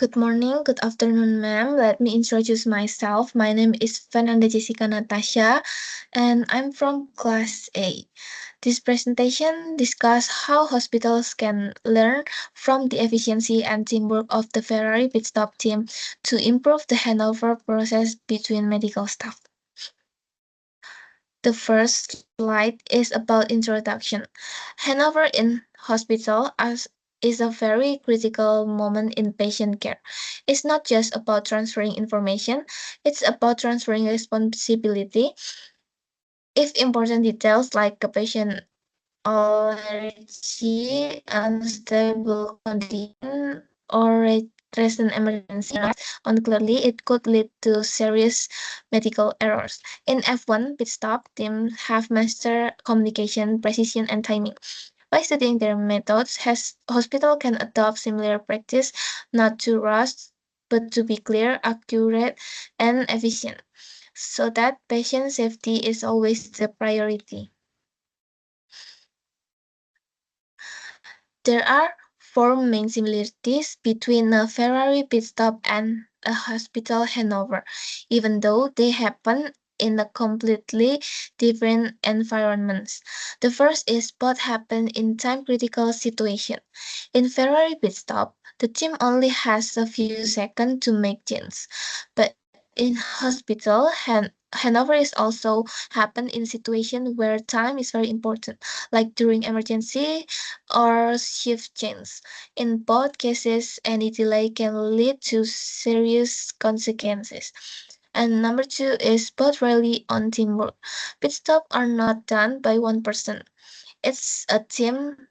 Good morning, good afternoon, ma'am. Let me introduce myself. My name is Fernanda Jessica Natasha, and I'm from Class A. This presentation discusses how hospitals can learn from the efficiency and teamwork of the Ferrari pit stop team to improve the handover process between medical staff. The first slide is about introduction. Handover in hospital as is a very critical moment in patient care. It's not just about transferring information, it's about transferring responsibility. If important details like a patient allergy, unstable condition, or a recent emergency unclearly, it could lead to serious medical errors. In F1 pit stop, teams have mastered communication, precision, and timing. By studying their methods, hospital can adopt similar practice, not to rush, but to be clear, accurate, and efficient, so that patient safety is always the priority. There are four main similarities between a Ferrari pit stop and a hospital handover, even though they happen in a completely different environments. The first is both happen in time critical situation. In Ferrari pit stop, the team only has a few seconds to make change, but in hospital, handover is also happen in situation where time is very important, like during emergency or shift change. In both cases, any delay can lead to serious consequences. And number two is both rely on teamwork. Pit stops are not done by one person. It's a team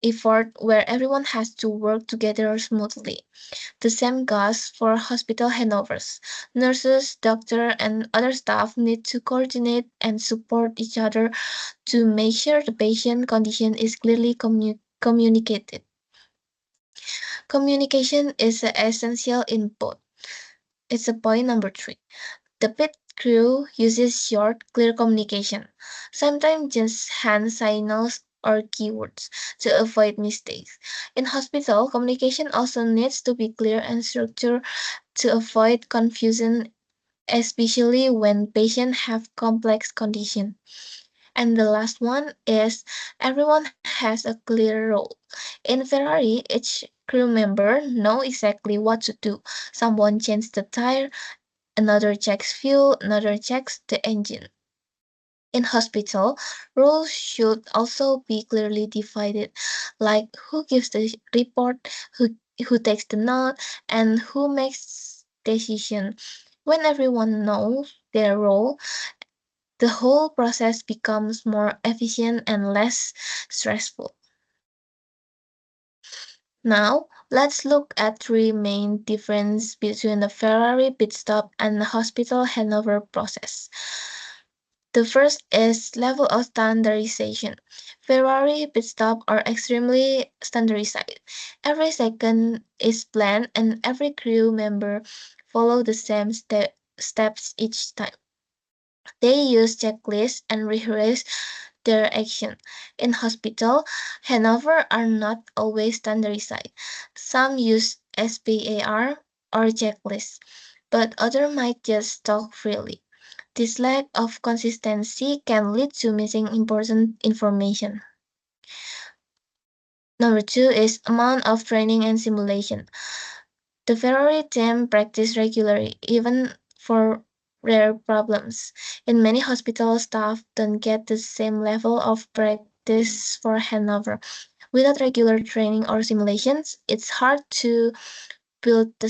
effort where everyone has to work together smoothly. The same goes for hospital handovers. Nurses, doctor, and other staff need to coordinate and support each other to make sure the patient condition is clearly communicated. Communication is essential in both. It's a point number three. The pit crew uses short, clear communication, sometimes just hand signals or keywords to avoid mistakes. In hospital, communication also needs to be clear and structured to avoid confusion, especially when patients have complex conditions. And the last one is everyone has a clear role. In Ferrari, each crew member know exactly what to do. Someone changes the tire, another checks fuel, another checks the engine. In hospital, roles should also be clearly divided, like who gives the report, who takes the note, and who makes decision. When everyone knows their role, the whole process becomes more efficient and less stressful. Now, let's look at three main differences between the Ferrari pit stop and the hospital handover process. The first is level of standardization. Ferrari pit stop are extremely standardized. Every second is planned and every crew member follow the same steps each time. They use checklists and rehearse their action. In hospital, handover are not always standardized. Some use SPAR or checklists, but others might just talk freely. This lack of consistency can lead to missing important information. Number two is amount of training and simulation. The Ferrari team practice regularly, even for rare problems. In many hospitals, staff don't get the same level of practice for handover. Without regular training or simulations, it's hard to build the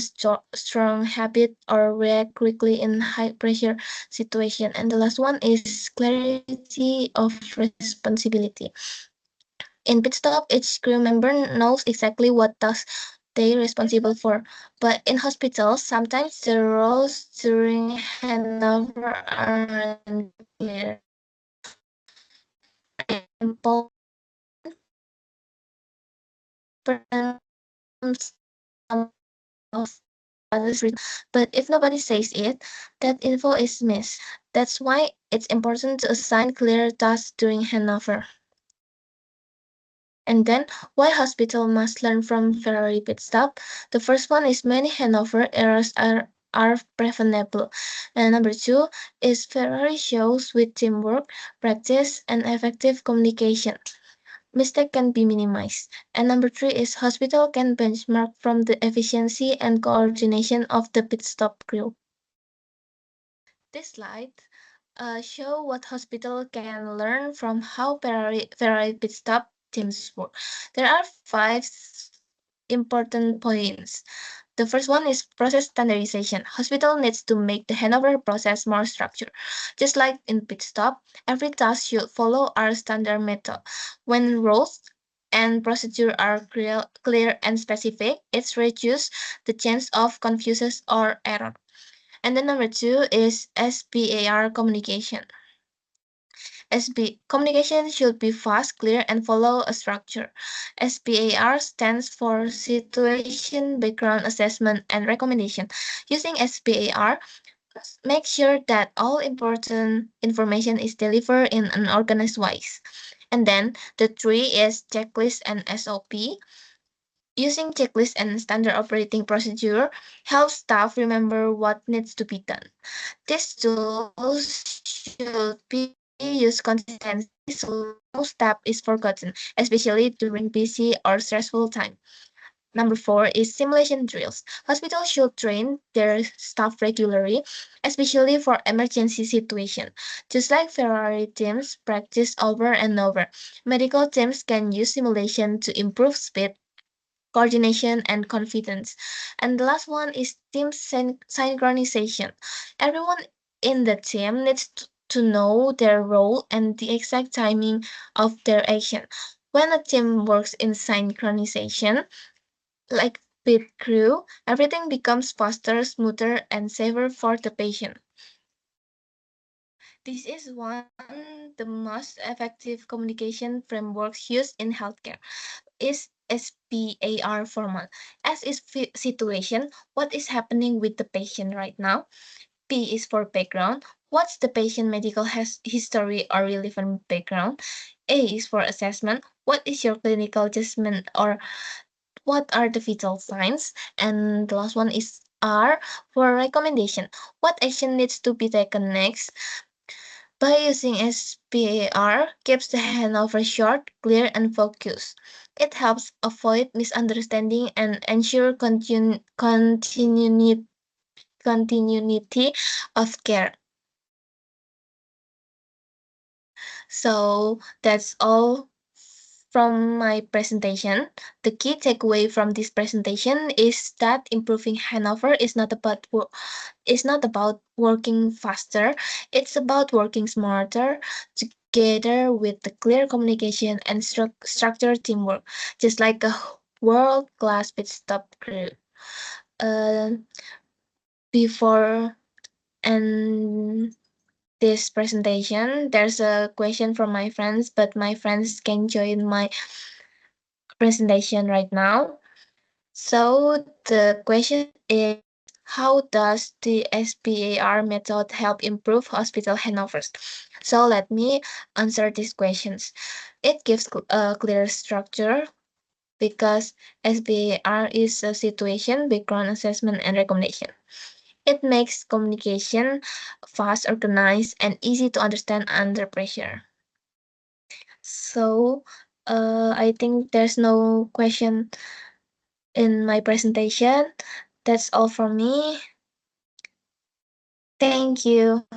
strong habit or react quickly in high pressure situation. And the last one is clarity of responsibility. In pit stop, each crew member knows exactly what task they responsible for. But in hospitals, sometimes the roles during handover aren't clear. For example, person some of others but if nobody says it, that info is missed. That's why it's important to assign clear tasks during handover. And then, why hospital must learn from Ferrari pit stop? The first one is many handover errors are preventable. And number two is Ferrari shows with teamwork, practice, and effective communication. Mistake can be minimized. And number three is hospital can benchmark from the efficiency and coordination of the pit stop crew. This slide show what hospital can learn from how Ferrari pit stop teams work. There are five important points. The first one is process standardization. Hospital needs to make the handover process more structured. Just like in pit stop, every task should follow our standard method. When roles and procedure are clear and specific, it reduces the chance of confusions or error. And then number two is SPAR communication. Communication should be fast, clear, and follow a structure. SPAR stands for Situation Background Assessment and Recommendation. Using SPAR, make sure that all important information is delivered in an organized way. And then the three is checklist and SOP. Using checklist and standard operating procedure helps staff remember what needs to be done. These tools should be used consistently so no step is forgotten, especially during busy or stressful time. Number four is simulation drills. Hospitals should train their staff regularly, especially for emergency situations. Just like Ferrari teams practice over and over, medical teams can use simulation to improve speed, coordination, and confidence. And the last one is team synchronization. Everyone in the team needs to know their role and the exact timing of their action. When a team works in synchronization, like pit crew, everything becomes faster, smoother, and safer for the patient. This is one the most effective communication frameworks used in healthcare. Is SPAR formal. S is situation, what is happening with the patient right now. P is for background, what's the patient medical history or relevant background. A is for assessment, what is your clinical judgment or what are the vital signs. And the last one is R for recommendation, what action needs to be taken next. By using SPAR keeps the handover short, clear, and focused. It helps avoid misunderstanding and ensure continuity of care. So that's all from my presentation. The key takeaway from this presentation is that improving handover is not about working faster, it's about working smarter together with the clear communication and structured teamwork, just like a world-class pit stop crew. Uh, Before and this presentation, there's a question from my friends, but my friends can join my presentation right now. So the question is, how does the SPAR method help improve hospital handovers? So let me answer these questions. It gives a clear structure because SPAR is a situation, background assessment, and recommendation. It makes communication fast, organized, and easy to understand under pressure. So I think there's no question in my presentation. That's all from me. Thank you.